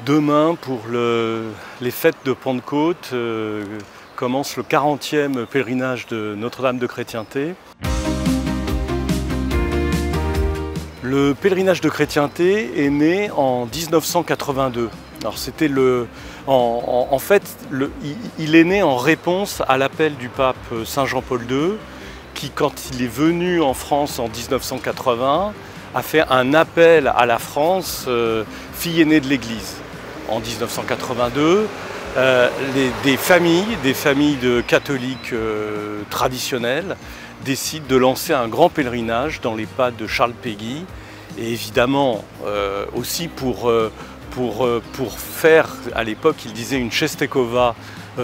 Demain, pour les fêtes de Pentecôte, commence le 40e pèlerinage de Notre-Dame de Chrétienté. Le pèlerinage de Chrétienté est né en 1982. Alors c'était en fait, il est né en réponse à l'appel du pape Saint Jean-Paul II, qui, quand il est venu en France en 1980, a fait un appel à la France, fille aînée de l'Église. En 1982, des familles de catholiques traditionnels décident de lancer un grand pèlerinage dans les pas de Charles Péguy, et évidemment aussi pour faire, à l'époque il disait, une Czestochowa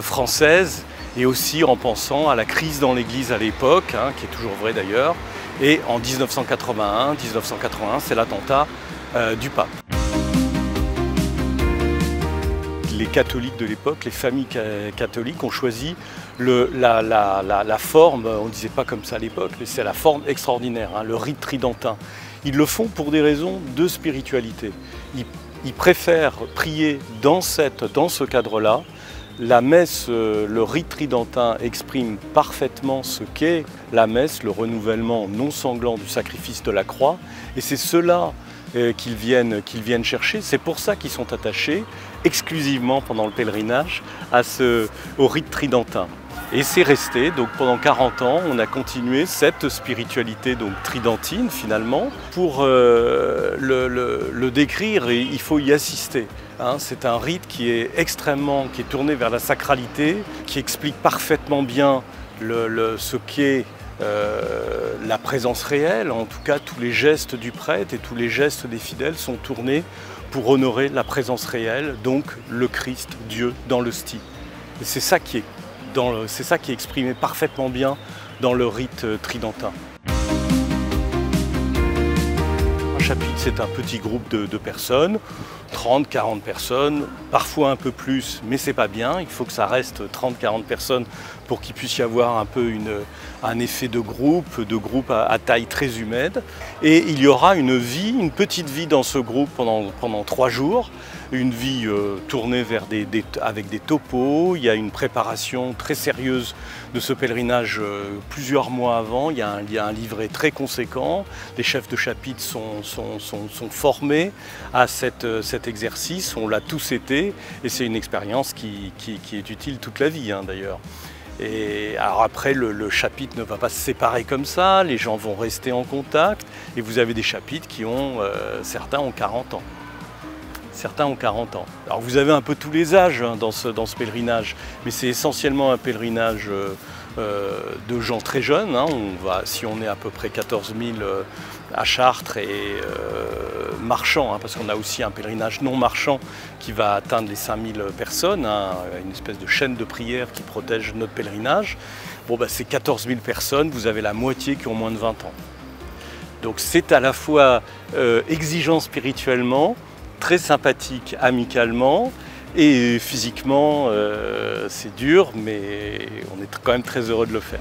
française, et aussi en pensant à la crise dans l'Église à l'époque, qui est toujours vrai d'ailleurs. Et en 1981, c'est l'attentat du pape. Les catholiques de l'époque, les familles catholiques ont choisi la forme, on ne disait pas comme ça à l'époque, mais c'est la forme extraordinaire, le rite tridentin. Ils le font pour des raisons de spiritualité. Ils préfèrent prier dans ce cadre-là. La messe, le rite tridentin exprime parfaitement ce qu'est la messe, le renouvellement non sanglant du sacrifice de la croix. Et c'est cela qu'ils viennent chercher. C'est pour ça qu'ils sont attachés exclusivement pendant le pèlerinage au rite tridentin. Et c'est resté, donc pendant 40 ans, on a continué cette spiritualité donc tridentine finalement. Pour le décrire, il faut y assister. C'est un rite qui est tourné vers la sacralité, qui explique parfaitement bien ce qu'est la présence réelle. En tout cas, tous les gestes du prêtre et tous les gestes des fidèles sont tournés pour honorer la présence réelle, donc le Christ, Dieu, dans l'hostie. Et c'est ça qui est exprimé parfaitement bien dans le rite tridentin. Un chapitre, c'est un petit groupe de personnes, 30, 40 personnes, parfois un peu plus, mais c'est pas bien, il faut que ça reste 30, 40 personnes pour qu'il puisse y avoir un peu un effet de groupe à taille très humaine. Et il y aura une petite vie dans ce groupe pendant 3 jours, une vie tournée avec des topos. Il y a une préparation très sérieuse de ce pèlerinage plusieurs mois avant. Il y a un livret très conséquent. Les chefs de chapitre sont formés à cet exercice. On l'a tous été, et c'est une expérience qui est utile toute la vie d'ailleurs. Et alors après, le chapitre ne va pas se séparer comme ça, les gens vont rester en contact, et vous avez des chapitres qui certains ont 40 ans. Certains ont 40 ans. Alors vous avez un peu tous les âges dans ce pèlerinage, mais c'est essentiellement un pèlerinage de gens très jeunes. Si on est à peu près 14 000 à Chartres et marchands, parce qu'on a aussi un pèlerinage non marchand qui va atteindre les 5000 personnes, une espèce de chaîne de prière qui protège notre pèlerinage. Bon, c'est 14 000 personnes, vous avez la moitié qui ont moins de 20 ans. Donc c'est à la fois exigeant spirituellement, très sympathique amicalement, et physiquement c'est dur, mais on est quand même très heureux de le faire.